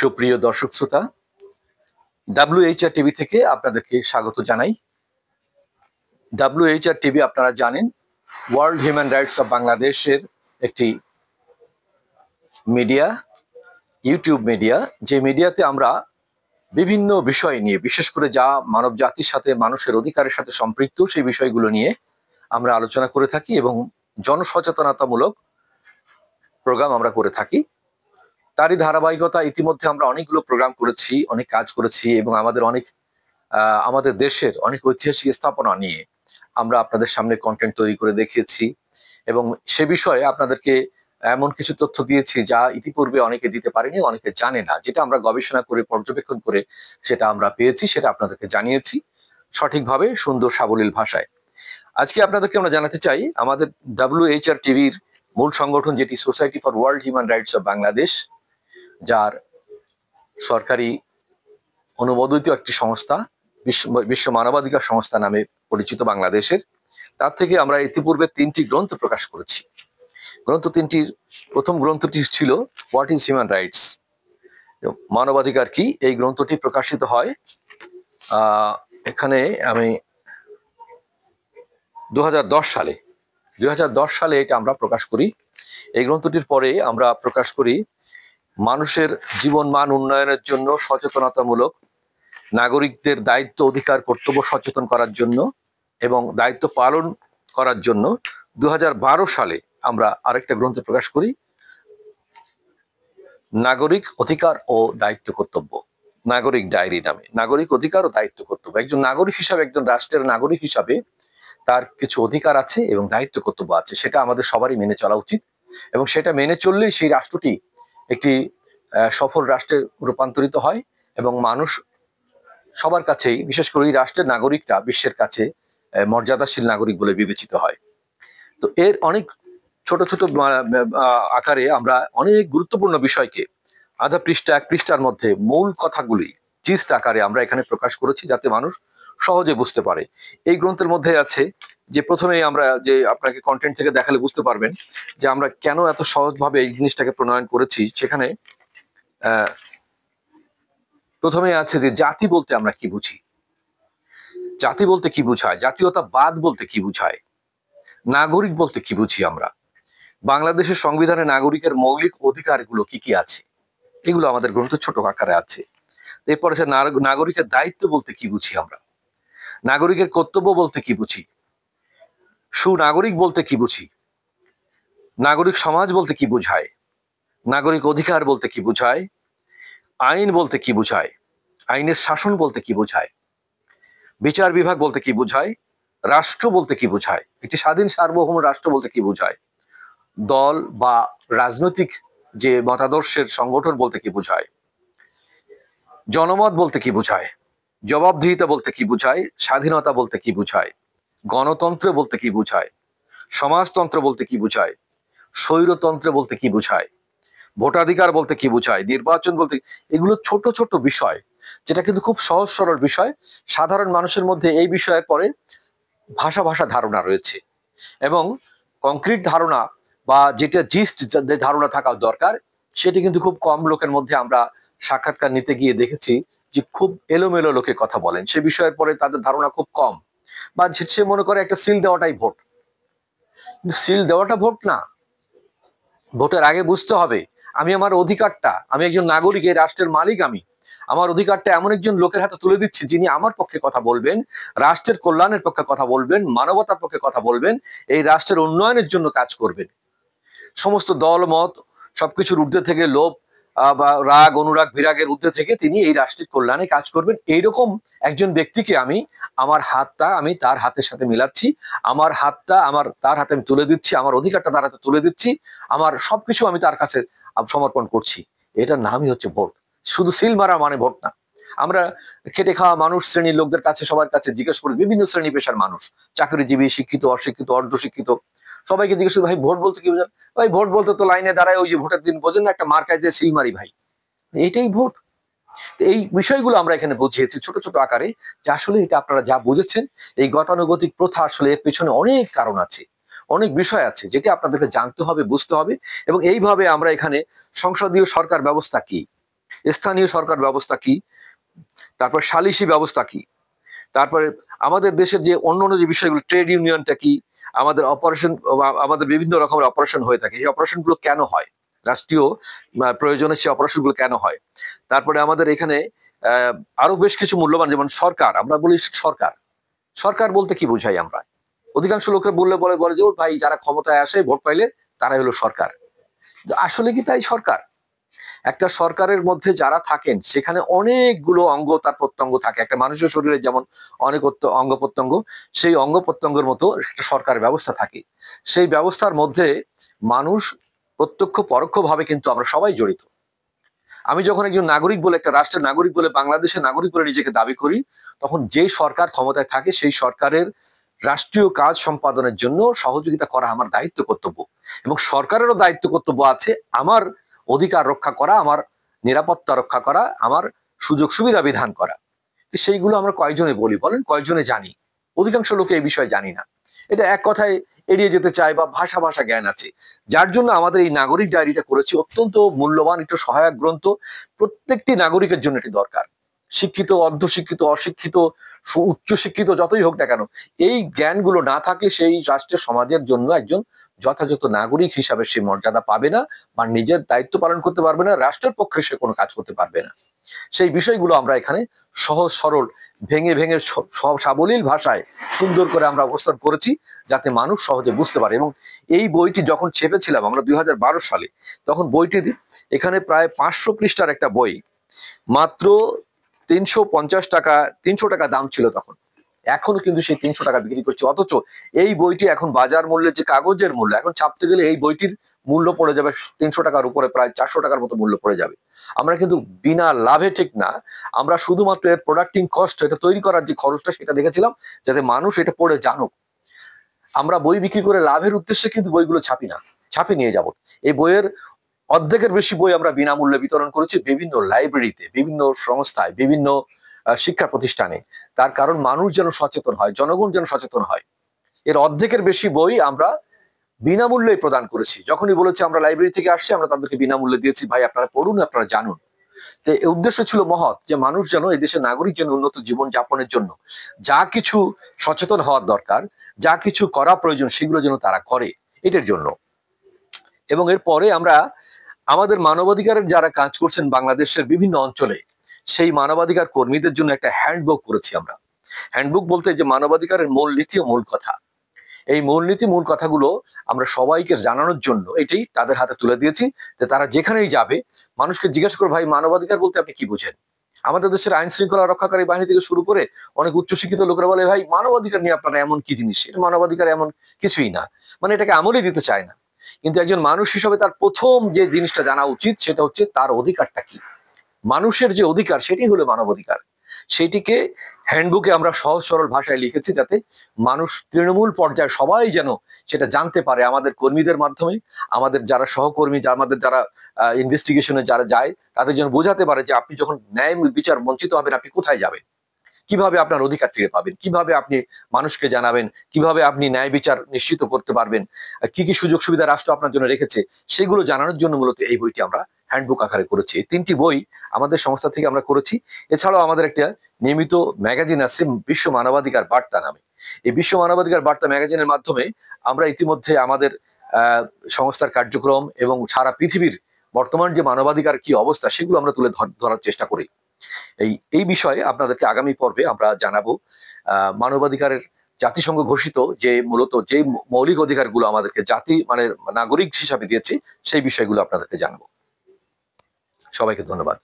সুপ্রিয় দর্শক শ্রোতা, WHR টিভি থেকে আপনাদেরকে স্বাগত জানাই। WHR টিভি আপনারা জানেন ওয়ার্ল্ড হিউম্যান রাইটস অফ বাংলাদেশের একটি মিডিয়া, ইউটিউব মিডিয়া, যে মিডিয়াতে আমরা বিভিন্ন বিষয় নিয়ে, বিশেষ করে যা মানব জাতির সাথে, মানুষের অধিকারের সাথে সম্পৃক্ত, সেই বিষয়গুলো নিয়ে আমরা আলোচনা করে থাকি এবং জনসচেতনতামূলক প্রোগ্রাম আমরা করে থাকি। তারই ধারাবাহিকতা ইতিমধ্যে আমরা অনেকগুলো প্রোগ্রাম করেছি, অনেক কাজ করেছি এবং আমাদের দেশের অনেক ঐতিহাসিক স্থাপনা নিয়ে আমরা আপনাদের সামনে কন্টেন্ট তৈরি করে দেখিয়েছি এবং সে বিষয়ে আপনাদেরকে এমন কিছু তথ্য দিয়েছি যা ইতিপূর্বে অনেকে দিতে পারেনি, অনেকে জানে না, যেটা আমরা গবেষণা করে পর্যবেক্ষণ করে সেটা আমরা পেয়েছি, সেটা আপনাদেরকে জানিয়েছি সঠিকভাবে, সুন্দর সাবলীল ভাষায়। আজকে আপনাদেরকে আমরা জানাতে চাই আমাদের WHR টিভির মূল সংগঠন, যেটি society for world human rights of Bangladesh, যার সরকারি অনুমোদিত একটি সংস্থা, বিশ্ব মানবাধিকার সংস্থা নামে পরিচিত বাংলাদেশের, তার থেকে আমরা ইতিপূর্বে 3টি গ্রন্থ প্রকাশ করেছি। গ্রন্থ 3টির প্রথম গ্রন্থটি ছিল হোয়াট ইজ হিউম্যান রাইটস, মানবাধিকার কি। এই গ্রন্থটি প্রকাশিত হয় এখানে আমি 2010 সালে এটা আমরা প্রকাশ করি। এই গ্রন্থটির পরে আমরা প্রকাশ করি মানুষের জীবন মান উন্নয়নের জন্য সচেতনতামূলক, নাগরিকদের দায়িত্ব, অধিকার, কর্তব্য সচেতন করার জন্য এবং দায়িত্ব পালন করার জন্য 2012 সালে আমরা আরেকটা গ্রন্থ প্রকাশ করি, নাগরিক অধিকার ও দায়িত্ব কর্তব্য, নাগরিক ডায়েরি নামে। নাগরিক অধিকার ও দায়িত্ব কর্তব্য, একজন নাগরিক হিসাবে, একজন রাষ্ট্রের নাগরিক হিসাবে তার কিছু অধিকার আছে এবং দায়িত্ব কর্তব্য আছে, সেটা আমাদের সবারই মেনে চলা উচিত এবং সেটা মেনে চললেই সেই রাষ্ট্রটি একটি সফল রাষ্ট্রে রূপান্তরিত হয় এবং মানুষ সবার কাছেই, বিশেষ করে এই রাষ্ট্রের নাগরিকরা বিশ্বের কাছে মর্যাদাশীল নাগরিক বলে বিবেচিত হয়। তো এর অনেক ছোট ছোট আকারে আমরা অনেক গুরুত্বপূর্ণ বিষয়কে আধা পৃষ্ঠা, 1 পৃষ্ঠার মধ্যে মূল কথাগুলি জিস্ট আকারে আমরা এখানে প্রকাশ করেছি, যাতে মানুষ সহজে বুঝতে পারে। এই গ্রন্থের মধ্যে আছে যে, প্রথমেই আমরা যে আপনাকে কন্টেন্ট থেকে দেখালে বুঝতে পারবেন যে আমরা কেন এত সহজভাবে এই জিনিসটাকে প্রণয়ন করেছি। সেখানে প্রথমে আছে যে জাতি বলতে আমরা কি বুঝি, জাতি বলতে কি বুঝায়, জাতীয়তাবাদ বলতে কি বুঝায়, নাগরিক বলতে কি বুঝি আমরা, বাংলাদেশের সংবিধানে নাগরিকের মৌলিক অধিকারগুলো কি কি আছে, এগুলো আমাদের গ্রন্থ ছোট আকারে আছে। এরপর আছে নাগরিকের দায়িত্ব বলতে কি বুঝি আমরা, নাগরিকের কর্তব্য বলতে কি বুঝি, সুনাগরিক বলতে কি বুঝি, নাগরিক সমাজ বলতে কি বুঝায়, নাগরিক অধিকার বলতে কি বুঝায়, আইন বলতে কি বুঝায়, আইনের শাসন বলতে কি বুঝায়, বিচার বিভাগ বলতে কি বুঝায়, রাষ্ট্র বলতে কি বুঝায়, একটি স্বাধীন সার্বভৌম রাষ্ট্র বলতে কি বুঝায়, দল বা রাজনৈতিক যে মতাদর্শের সংগঠন বলতে কি বুঝায়, জনমত বলতে কি বুঝায়, জবাবদিহিতা বলতে কি বুঝায়, স্বাধীনতা বলতে কি বুঝায়, গণতন্ত্র বলতে কি বুঝায়, সমাজতন্ত্র বলতে কি বুঝায়, স্বৈরতন্ত্র বলতে কি বুঝায়, ভোটাধিকার বলতে কি বুঝায়, নির্বাচন বলতে, এগুলো ছোট ছোট বিষয়, যেটা কিন্তু খুব সহজ সরল বিষয়। সাধারণ মানুষের মধ্যে এই বিষয়ের পরে ভাষা ধারণা রয়েছে এবং কংক্রিট ধারণা বা যেটা জিস্ট ধারণা থাকা দরকার, সেটি কিন্তু খুব কম লোকের মধ্যে আমরা সাক্ষাৎকার নিতে গিয়ে দেখেছি যে খুব এলোমেলো লোকে কথা বলেন, সে বিষয়ের পরে তাদের ধারণা খুব কম, বা সে মনে করে একটা সিল দেওয়াটাই ভোট। কিন্তু সিল দেওয়াটা ভোট না, ভোটের আগে বুঝতে হবে আমি আমার অধিকারটা, আমি একজন নাগরিক, এই রাষ্ট্রের মালিক, আমি আমার অধিকারটা এমন একজন লোকের হাতে তুলে দিচ্ছি যিনি আমার পক্ষে কথা বলবেন, রাষ্ট্রের কল্যাণের পক্ষে কথা বলবেন, মানবতার পক্ষে কথা বলবেন, এই রাষ্ট্রের উন্নয়নের জন্য কাজ করবেন। সমস্ত দল মত সবকিছুর ঊর্ধ্বে থেকে, লোভ বা রাগ অনুরাগ বিরাগের ঊর্ধ্বে থেকে তিনি এই রাষ্ট্রের কল্যাণে কাজ করবেন, এইরকম একজন ব্যক্তিকে আমি আমার হাতটা আমি তার হাতের সাথে মিলাচ্ছি, আমার হাতটা তার হাতে আমি তুলে দিচ্ছি, আমার অধিকারটা তার হাতে তুলে দিচ্ছি, আমার সবকিছু আমি তার কাছে সমর্পণ করছি। এটার নামই হচ্ছে ভোট। শুধু সিল মারা মানে ভোট না। আমরা খেটে খাওয়া মানুষ শ্রেণীর লোকদের কাছে, সবার কাছে জিজ্ঞেস করি, বিভিন্ন শ্রেণী পেশার মানুষ, চাকরিজীবী, শিক্ষিত, অশিক্ষিত, অর্ধশিক্ষিত, সবাইকে জিজ্ঞেস করি, ভাই ভোট বলতে কি বোঝেন? ভাই ভোট বলতে তো লাইনে দাঁড়ায়, ওই যে ভোটের দিন বোঝেন না, একটা মার্কায় যে সিল মারি, ভাই এটাই ভোট। এই বিষয়গুলো আমরা এখানে বুঝিয়েছি ছোট ছোট আকারে, যে আসলে এটা আপনারা যা বুঝেছেন, এই গতানুগতিক প্রথা, আসলে এর পেছনে অনেক কারণ আছে, অনেক বিষয় আছে যেটি আপনাদেরকে জানতে হবে, বুঝতে হবে। এবং এইভাবে আমরা এখানে সংসদীয় সরকার ব্যবস্থা কি, স্থানীয় সরকার ব্যবস্থা কি, তারপর সালিসি ব্যবস্থা কি, তারপরে আমাদের দেশের যে অন্যান্য যে বিষয়গুলো, ট্রেড ইউনিয়নটা কি, আমাদের অপারেশন, আমাদের বিভিন্ন রকমের অপারেশন হয়ে থাকে, এই অপারেশনগুলো কেন হয়, রাষ্ট্রীয় প্রয়োজনে সেই অপারেশনগুলো কেন হয়। তারপরে আমাদের এখানে আরো বেশ কিছু মূল্যবান, যেমন সরকার, আমরা বলি সরকার, সরকার বলতে কি বুঝাই আমরা? অধিকাংশ লোকেরা বললে বলে যে ও ভাই, যারা ক্ষমতায় আসে ভোট পাইলে তারাই হলো সরকার। আসলে কি তাই সরকার? একটা সরকারের মধ্যে যারা থাকেন সেখানে অনেকগুলো অঙ্গ তার প্রত্যঙ্গ থাকে। একটা মানুষের শরীরে যেমন অনেক অঙ্গ প্রত্যঙ্গ, সেই অঙ্গ প্রত্যঙ্গের মতো একটা সরকার ব্যবস্থা থাকে। সেই ব্যবস্থার মধ্যে মানুষ প্রত্যক্ষ পরোক্ষ ভাবে কিন্তু আমরা সবাই জড়িত। আমি যখন একজন নাগরিক বলে, একটা রাষ্ট্রের নাগরিক বলে, বাংলাদেশের নাগরিক বলে নিজেকে দাবি করি, তখন যে সরকার ক্ষমতায় থাকে সেই সরকারের রাষ্ট্রীয় কাজ সম্পাদনের জন্য সহযোগিতা করা আমার দায়িত্ব কর্তব্য। এবং সরকারেরও দায়িত্ব কর্তব্য আছে আমার অধিকার রক্ষা করা, আমার নিরাপত্তা রক্ষা করা, আমার সুযোগ সুবিধা বিধান করা। সেইগুলো আমরা কয়জনে বলি বলেন, কয়জনে জানি? অধিকাংশ লোকে এই বিষয়ে জানি না। এটা এক কথায় এড়িয়ে যেতে চায়, বা ভাষা ভাষা জ্ঞান আছে। যার জন্য আমাদের এই নাগরিক ডায়েরিটা করেছি, অত্যন্ত মূল্যবান একটু সহায়ক গ্রন্থ। প্রত্যেকটি নাগরিকের জন্য এটি দরকার। শিক্ষিত, অর্ধশিক্ষিত, অশিক্ষিত, উচ্চ শিক্ষিত যতই হোক না কেন, এই জ্ঞানগুলো না থাকলে সেই রাষ্ট্রের, সমাজের জন্য একজন যথাযথ নাগরিক হিসাবে সে মর্যাদা পাবে না, বা নিজের দায়িত্ব পালন করতে পারবে না, রাষ্ট্রের পক্ষে সে কোনো কাজ করতে পারবে না। সেই বিষয়গুলো আমরা এখানে সহজ সরল, ভেঙে ভেঙে সাবলীল ভাষায় সুন্দর করে আমরা উপস্থাপন করেছি, যাতে মানুষ সহজে বুঝতে পারে। এবং এই বইটি যখন ছেপেছিলাম আমরা 2012 সালে, তখন বইটির এখানে প্রায় 500 পৃষ্ঠার একটা বই, মাত্র 350 টাকা, 300 টাকা দাম ছিল তখন। এখনো কিন্তু সেই 300 টাকা বিক্রি করছে। অথচ এই বইটি এখন বাজার মূল্যে, যে কাগজের মূল্য, এখন ছাপতে গেলে এই বইটির মূল্য পড়ে যাবে 300 টাকার উপরে, প্রায় 400 টাকার মতো মূল্য পড়ে যাবে। আমরা কিন্তু বিনা লাভে, ঠিক না, আমরা শুধুমাত্র এর প্রোডাক্টিং কস্ট, এটা তৈরি করার যে খরচটা, সেটা দেখেছিলাম, যাতে মানুষ এটা পড়ে জানুক। আমরা বই বিক্রি করে লাভের উদ্দেশ্যে কিন্তু বইগুলো ছাপি না, ছাপি নিয়ে যাব। এই বইয়ের অর্ধেকের বেশি বই আমরা বিনামূল্যে বিতরণ করেছি বিভিন্ন লাইব্রেরিতে, বিভিন্ন সংস্থায়, বিভিন্ন শিক্ষা প্রতিষ্ঠানে। তার কারণ মানুষ যেন সচেতন হয়, জনগণ যেন সচেতন হয়। এর অর্ধেকের বেশি বই আমরা বিনামূল্যে প্রদান করেছি। যখনই বলেছি আমরা লাইব্রেরি থেকে আসছি, আমরা তাদেরকে বিনামূল্যে দিয়েছি, ভাই আপনারা পড়ুন, আপনারা জানুন। তো এই উদ্দেশ্য ছিল মহৎ, যে মানুষ যেন, এই দেশের নাগরিক যেন উন্নত জীবন যাপনের জন্য যা কিছু সচেতন হওয়ার দরকার, যা কিছু করা প্রয়োজন, সেগুলো যেন তারা করে, এটার জন্য। এবং এরপরে আমরা আমাদের মানবাধিকারের যারা কাজ করছেন বাংলাদেশের বিভিন্ন অঞ্চলে, সেই মানবাধিকার কর্মীদের জন্য একটা হ্যান্ডবুক করেছি আমরা। হ্যান্ডবুক বলতে যে মানবাধিকারের মূলনীতি ও মূল কথা, এই মূলনীতি, মূল কথাগুলো আমরা সবাইকে জানানোর জন্য এটি তাদের হাতে তুলে দিয়েছি, যে তারা যেখানেই যাবে মানুষকে জিজ্ঞাসা করে, ভাই মানবাধিকার বলতে আপনি কি বুঝেন? আমাদের দেশের আইন শৃঙ্খলা রক্ষাকারী বাহিনী থেকে শুরু করে অনেক উচ্চশিক্ষিত লোকেরা বলে, ভাই মানবাধিকার নিয়ে আপনারা এমন কি জিনিস, এটা মানবাধিকার এমন কিছুই না, মানে এটাকে আমলই দিতে চায় না। কিন্তু একজন মানুষ হিসেবে তার প্রথম যে জিনিসটা জানা উচিত, সেটা হচ্ছে তার অধিকারটা কি। মানুষের যে অধিকার, সেটি হলো মানবাধিকার। সেটিকে হ্যান্ডবুকে আমরা সহজ সরল ভাষায় লিখেছি, যাতে মানুষ তৃণমূল পর্যায়ে সবাই যেন সেটা জানতে পারে, আমাদের কর্মীদের মাধ্যমে, আমাদের যারা সহকর্মী, আমাদের যারা ইনভেস্টিগেশনে যারা যায়, তাদের যেন বোঝাতে পারে যে আপনি যখন ন্যায় বিচার বঞ্চিত হবেন, আপনি কোথায় যাবেন, কিভাবে আপনার অধিকার ফিরে পাবেন, কিভাবে আপনি মানুষকে জানাবেন, কিভাবে আপনি ন্যায় বিচার নিশ্চিত করতে পারবেন, কি কি সুযোগ সুবিধা রাষ্ট্র আপনার জন্য রেখেছে, সেগুলো জানানোর জন্য মূলত এই বইটি আমরা হ্যান্ডবুক আকারে করেছি। এই 3টি বই আমাদের সংস্থা থেকে আমরা করেছি। এছাড়াও আমাদের একটা নিয়মিত ম্যাগাজিন আছে, বিশ্ব মানবাধিকার বার্তা নামে। এই বিশ্ব মানবাধিকার বার্তা ম্যাগাজিনের মাধ্যমে আমরা ইতিমধ্যে আমাদের সংস্থার কার্যক্রম এবং সারা পৃথিবীর বর্তমান যে মানবাধিকার কি অবস্থা, সেগুলো আমরা তুলে ধরার চেষ্টা করি। এই বিষয়ে আপনাদেরকে আগামী পর্বে আমরা জানাবো। মানবাধিকারের জাতিসংঘ ঘোষিত যে মূলত যে মৌলিক অধিকারগুলো আমাদেরকে জাতি, মানে নাগরিক হিসাবে দিয়েছে, সেই বিষয়গুলো আপনাদেরকে জানাবো। সবাইকে ধন্যবাদ।